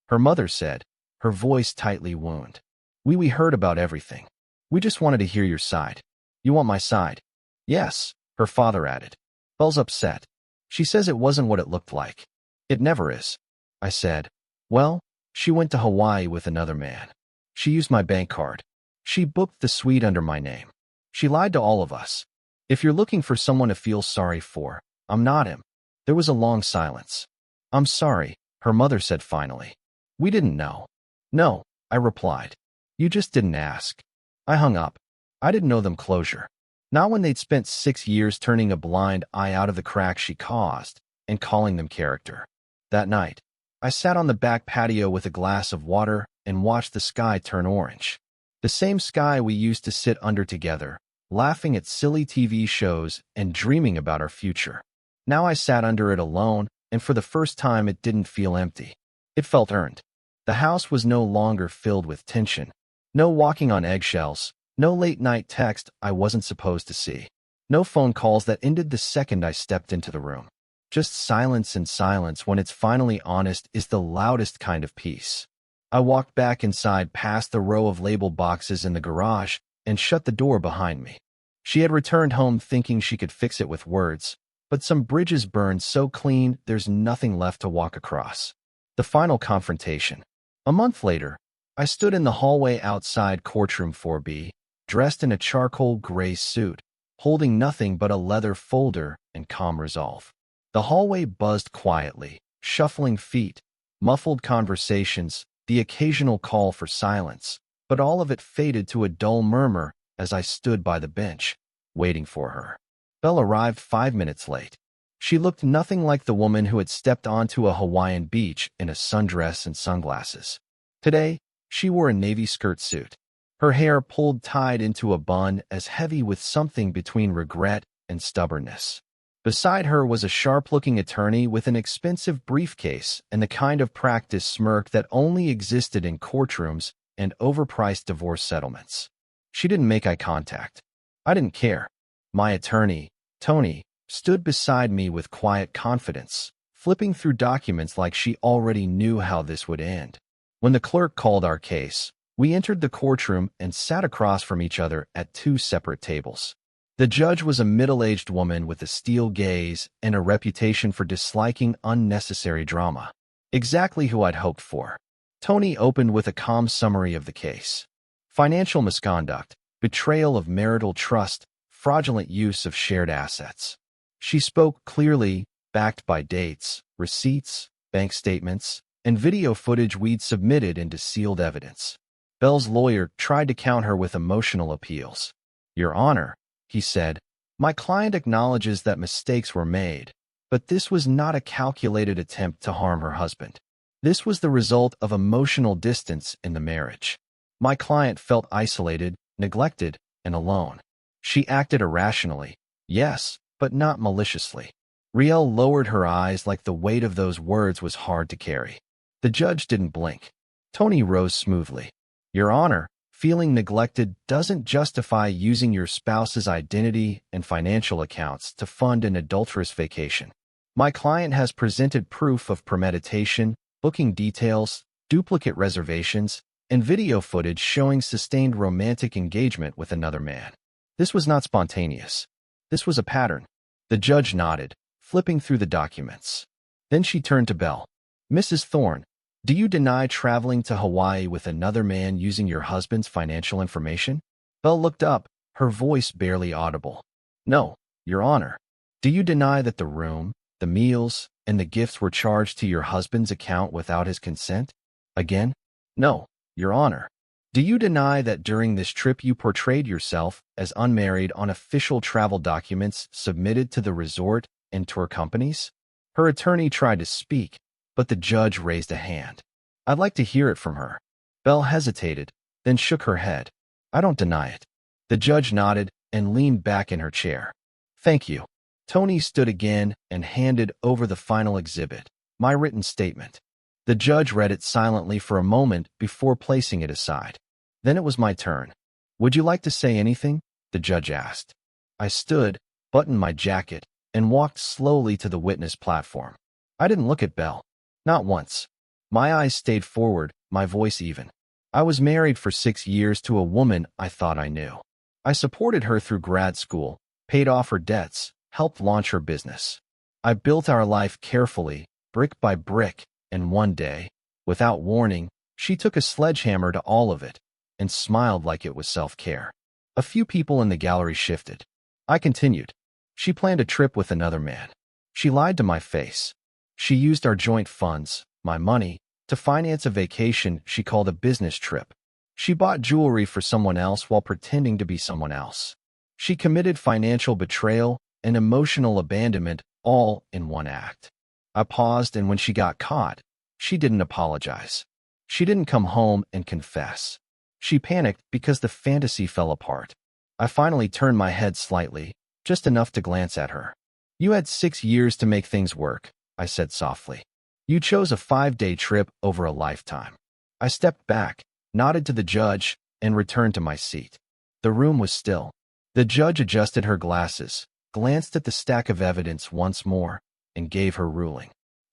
her mother said, her voice tightly wound. We heard about everything. We just wanted to hear your side. You want my side? Yes, her father added. Belle's upset. She says it wasn't what it looked like. It never is. I said. Well, she went to Hawaii with another man. She used my bank card. She booked the suite under my name. She lied to all of us. If you're looking for someone to feel sorry for, I'm not him. There was a long silence. I'm sorry, her mother said finally. We didn't know. No, I replied. You just didn't ask. I hung up. I didn't know them closure. Not when they'd spent 6 years turning a blind eye out of the cracks she caused and calling them character. That night, I sat on the back patio with a glass of water and watched the sky turn orange. The same sky we used to sit under together, laughing at silly TV shows and dreaming about our future. Now I sat under it alone, and for the first time it didn't feel empty. It felt earned. The house was no longer filled with tension. No walking on eggshells. No late-night text I wasn't supposed to see. No phone calls that ended the second I stepped into the room. Just silence, and silence, when it's finally honest, is the loudest kind of peace. I walked back inside past the row of label boxes in the garage and shut the door behind me. She had returned home thinking she could fix it with words, but some bridges burned so clean there's nothing left to walk across. The final confrontation. A month later, I stood in the hallway outside courtroom 4B, dressed in a charcoal gray suit, holding nothing but a leather folder and calm resolve. The hallway buzzed quietly, shuffling feet, muffled conversations, the occasional call for silence, but all of it faded to a dull murmur as I stood by the bench, waiting for her. Belle arrived 5 minutes late. She looked nothing like the woman who had stepped onto a Hawaiian beach in a sundress and sunglasses. Today, she wore a navy skirt suit. Her hair pulled tied into a bun as heavy with something between regret and stubbornness. Beside her was a sharp-looking attorney with an expensive briefcase and the kind of practiced smirk that only existed in courtrooms and overpriced divorce settlements. She didn't make eye contact. I didn't care. My attorney, Tony, stood beside me with quiet confidence, flipping through documents like she already knew how this would end. When the clerk called our case, we entered the courtroom and sat across from each other at two separate tables. The judge was a middle-aged woman with a steel gaze and a reputation for disliking unnecessary drama. Exactly who I'd hoped for. Tony opened with a calm summary of the case. Financial misconduct, betrayal of marital trust, fraudulent use of shared assets. She spoke clearly, backed by dates, receipts, bank statements, and video footage we'd submitted into sealed evidence. Belle's lawyer tried to counter her with emotional appeals. "Your Honor," he said, "my client acknowledges that mistakes were made, but this was not a calculated attempt to harm her husband. This was the result of emotional distance in the marriage. My client felt isolated, neglected, and alone. She acted irrationally, yes, but not maliciously." Riel lowered her eyes like the weight of those words was hard to carry. The judge didn't blink. Tony rose smoothly. "Your Honor, feeling neglected doesn't justify using your spouse's identity and financial accounts to fund an adulterous vacation. My client has presented proof of premeditation, booking details, duplicate reservations, and video footage showing sustained romantic engagement with another man. This was not spontaneous. This was a pattern." The judge nodded, flipping through the documents. Then she turned to Belle. "Mrs. Thorne, do you deny traveling to Hawaii with another man using your husband's financial information?" Belle looked up, her voice barely audible. "No, Your Honor." "Do you deny that the room, the meals, and the gifts were charged to your husband's account without his consent?" Again, "No, Your Honor." "Do you deny that during this trip you portrayed yourself as unmarried on official travel documents submitted to the resort and tour companies?" Her attorney tried to speak, but the judge raised a hand. "I'd like to hear it from her." Belle hesitated, then shook her head. "I don't deny it." The judge nodded and leaned back in her chair. "Thank you." Tony stood again and handed over the final exhibit, my written statement. The judge read it silently for a moment before placing it aside. Then it was my turn. "Would you like to say anything?" the judge asked. I stood, buttoned my jacket, and walked slowly to the witness platform. I didn't look at Belle. Not once. My eyes stayed forward, my voice even. I was married for 6 years to a woman I thought I knew. I supported her through grad school, paid off her debts, helped launch her business. I built our life carefully, brick by brick, and one day, without warning, she took a sledgehammer to all of it and smiled like it was self-care. A few people in the gallery shifted. I continued. "She planned a trip with another man. She lied to my face. She used our joint funds, my money, to finance a vacation she called a business trip. She bought jewelry for someone else while pretending to be someone else. She committed financial betrayal and emotional abandonment all in one act." I paused, and when she got caught, she didn't apologize. She didn't come home and confess. She panicked because the fantasy fell apart. I finally turned my head slightly, just enough to glance at her. "You had 6 years to make things work," I said softly. "You chose a 5-day trip over a lifetime." I stepped back, nodded to the judge, and returned to my seat. The room was still. The judge adjusted her glasses, glanced at the stack of evidence once more, and gave her ruling.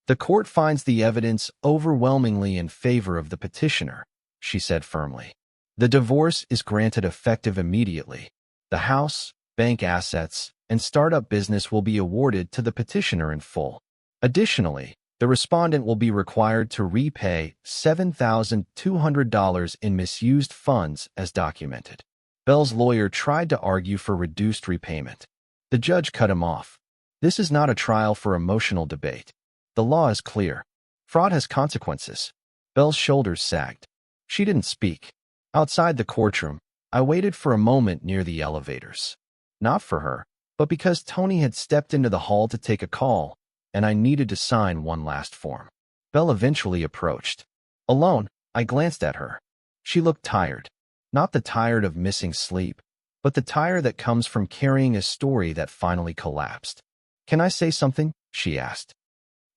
"The court finds the evidence overwhelmingly in favor of the petitioner," she said firmly. "The divorce is granted effective immediately. The house, bank assets, and startup business will be awarded to the petitioner in full. Additionally, the respondent will be required to repay $7,200 in misused funds as documented." Belle's lawyer tried to argue for reduced repayment. The judge cut him off. "This is not a trial for emotional debate. The law is clear. Fraud has consequences." Belle's shoulders sagged. She didn't speak. Outside the courtroom, I waited for a moment near the elevators. Not for her, but because Tony had stepped into the hall to take a call, and I needed to sign one last form. Belle eventually approached. Alone, I glanced at her. She looked tired. Not the tired of missing sleep, but the tired that comes from carrying a story that finally collapsed. "Can I say something?" she asked.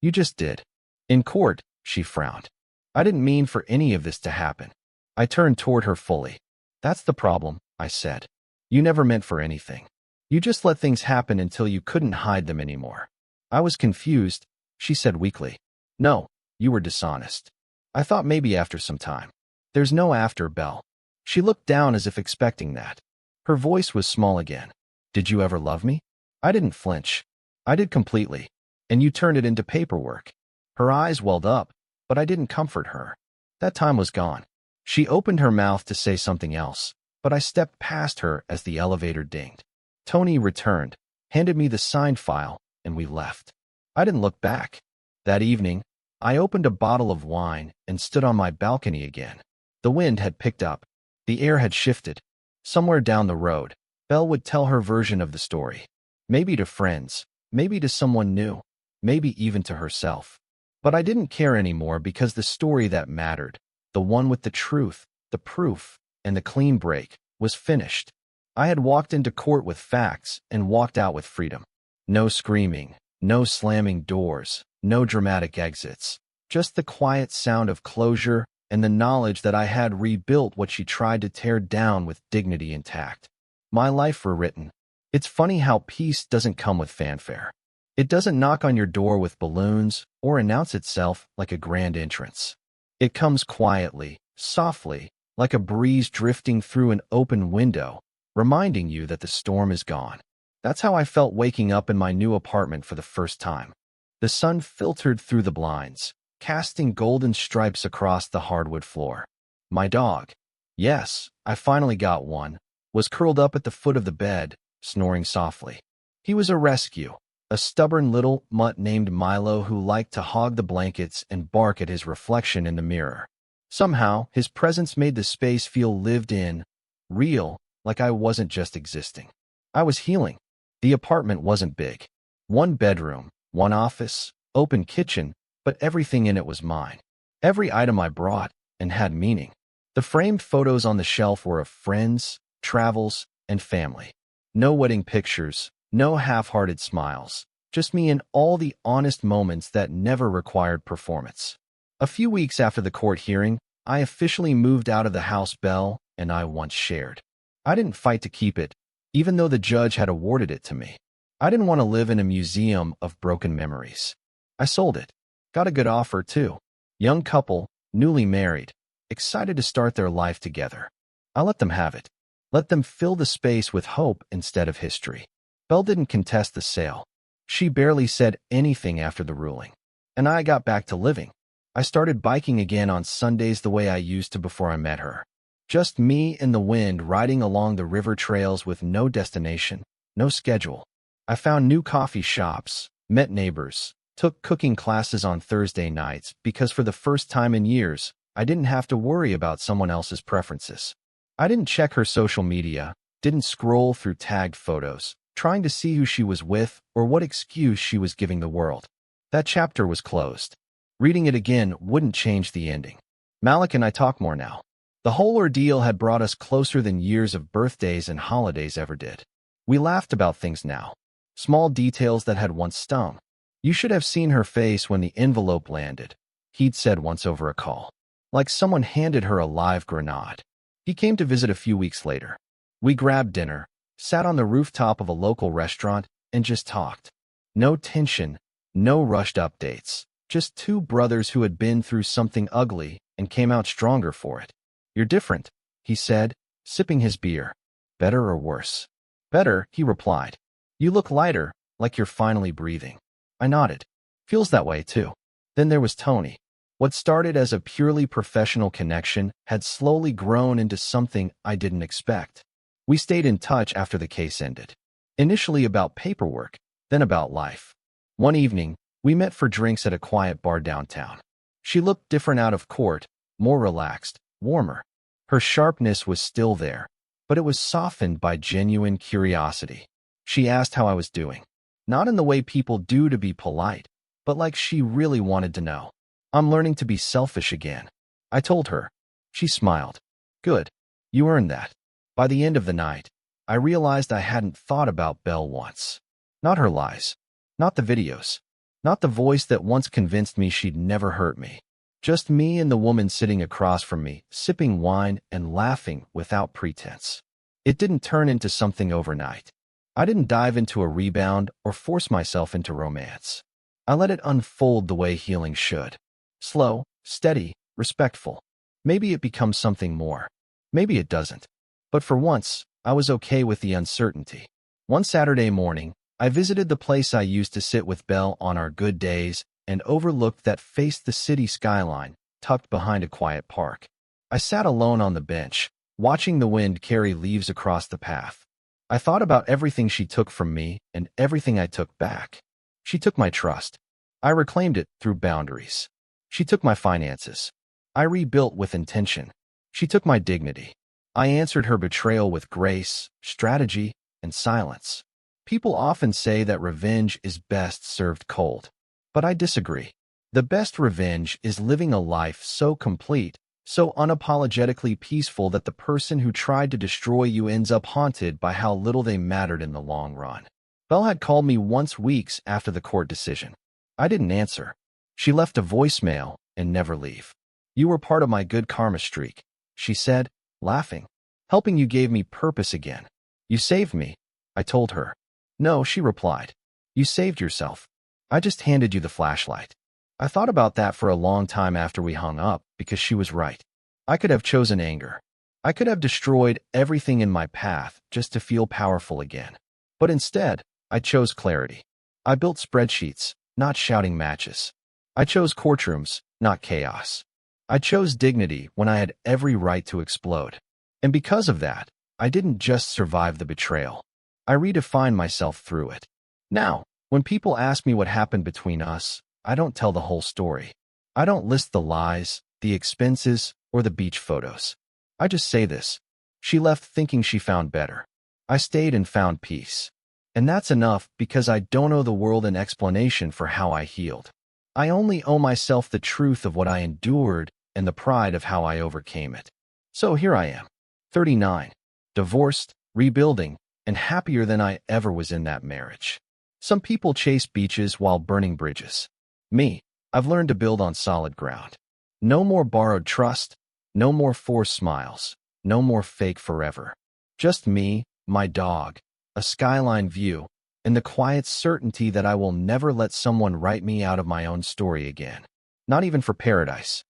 "You just did." "In court," she frowned. "I didn't mean for any of this to happen." I turned toward her fully. "That's the problem," I said. "You never meant for anything. You just let things happen until you couldn't hide them anymore." "I was confused," she said weakly. "No, you were dishonest. I thought maybe after some time." "There's no after, Belle." She looked down as if expecting that. Her voice was small again. "Did you ever love me?" I didn't flinch. "I did completely. And you turned it into paperwork." Her eyes welled up, but I didn't comfort her. That time was gone. She opened her mouth to say something else, but I stepped past her as the elevator dinged. Tony returned, handed me the signed file, and we left. I didn't look back. That evening, I opened a bottle of wine and stood on my balcony again. The wind had picked up. The air had shifted. Somewhere down the road, Belle would tell her version of the story. Maybe to friends, maybe to someone new, maybe even to herself. But I didn't care anymore because the story that mattered, the one with the truth, the proof, and the clean break, was finished. I had walked into court with facts and walked out with freedom. No screaming, no slamming doors, no dramatic exits. Just the quiet sound of closure and the knowledge that I had rebuilt what she tried to tear down with dignity intact. My life rewritten. It's funny how peace doesn't come with fanfare. It doesn't knock on your door with balloons or announce itself like a grand entrance. It comes quietly, softly, like a breeze drifting through an open window, reminding you that the storm is gone. That's how I felt waking up in my new apartment for the first time. The sun filtered through the blinds, casting golden stripes across the hardwood floor. My dog, yes, I finally got one, was curled up at the foot of the bed, snoring softly. He was a rescue, a stubborn little mutt named Milo who liked to hog the blankets and bark at his reflection in the mirror. Somehow, his presence made the space feel lived in, real, like I wasn't just existing. I was healing. The apartment wasn't big. One bedroom, one office, open kitchen, but everything in it was mine. Every item I brought and had meaning. The framed photos on the shelf were of friends, travels, and family. No wedding pictures, no half-hearted smiles, just me in all the honest moments that never required performance. A few weeks after the court hearing, I officially moved out of the house Belle and I once shared. I didn't fight to keep it, even though the judge had awarded it to me. I didn't want to live in a museum of broken memories. I sold it. Got a good offer, too. Young couple, newly married, excited to start their life together. I let them have it. Let them fill the space with hope instead of history. Belle didn't contest the sale. She barely said anything after the ruling. And I got back to living. I started biking again on Sundays the way I used to before I met her. Just me and the wind riding along the river trails with no destination, no schedule. I found new coffee shops, met neighbors, took cooking classes on Thursday nights because for the first time in years, I didn't have to worry about someone else's preferences. I didn't check her social media, didn't scroll through tagged photos, trying to see who she was with or what excuse she was giving the world. That chapter was closed. Reading it again wouldn't change the ending. Malik and I talk more now. The whole ordeal had brought us closer than years of birthdays and holidays ever did. We laughed about things now. Small details that had once stung. "You should have seen her face when the envelope landed," he'd said once over a call. Like someone handed her a live grenade. He came to visit a few weeks later. We grabbed dinner, sat on the rooftop of a local restaurant, and just talked. No tension, no rushed updates. Just two brothers who had been through something ugly and came out stronger for it. "You're different," he said, sipping his beer. "Better or worse?" "Better," he replied. "You look lighter, like you're finally breathing." I nodded. "Feels that way, too." Then there was Tony. What started as a purely professional connection had slowly grown into something I didn't expect. We stayed in touch after the case ended. Initially about paperwork, then about life. One evening, we met for drinks at a quiet bar downtown. She looked different out of court, more relaxed, warmer. Her sharpness was still there, but it was softened by genuine curiosity. She asked how I was doing. Not in the way people do to be polite, but like she really wanted to know. "I'm learning to be selfish again," I told her. She smiled. "Good. You earned that." By the end of the night, I realized I hadn't thought about Belle once. Not her lies. Not the videos. Not the voice that once convinced me she'd never hurt me. Just me and the woman sitting across from me, sipping wine and laughing without pretense. It didn't turn into something overnight. I didn't dive into a rebound or force myself into romance. I let it unfold the way healing should. Slow, steady, respectful. Maybe it becomes something more. Maybe it doesn't. But for once, I was okay with the uncertainty. One Saturday morning, I visited the place I used to sit with Belle on our good days and overlooked that faced the city skyline, tucked behind a quiet park. I sat alone on the bench, watching the wind carry leaves across the path. I thought about everything she took from me and everything I took back. She took my trust. I reclaimed it through boundaries. She took my finances. I rebuilt with intention. She took my dignity. I answered her betrayal with grace, strategy, and silence. People often say that revenge is best served cold. But I disagree. The best revenge is living a life so complete, so unapologetically peaceful that the person who tried to destroy you ends up haunted by how little they mattered in the long run. Belle had called me once weeks after the court decision. I didn't answer. She left a voicemail and never leave. "You were part of my good karma streak," she said, laughing. "Helping you gave me purpose again. You saved me," I told her. "No," she replied. "You saved yourself. I just handed you the flashlight." I thought about that for a long time after we hung up because she was right. I could have chosen anger. I could have destroyed everything in my path just to feel powerful again. But instead, I chose clarity. I built spreadsheets, not shouting matches. I chose courtrooms, not chaos. I chose dignity when I had every right to explode. And because of that, I didn't just survive the betrayal. I redefined myself through it. Now, when people ask me what happened between us, I don't tell the whole story. I don't list the lies, the expenses, or the beach photos. I just say this: she left thinking she found better. I stayed and found peace. And that's enough because I don't owe the world an explanation for how I healed. I only owe myself the truth of what I endured and the pride of how I overcame it. So here I am, 39, divorced, rebuilding, and happier than I ever was in that marriage. Some people chase beaches while burning bridges. Me, I've learned to build on solid ground. No more borrowed trust, no more forced smiles, no more fake forever. Just me, my dog, a skyline view, and the quiet certainty that I will never let someone write me out of my own story again. Not even for paradise.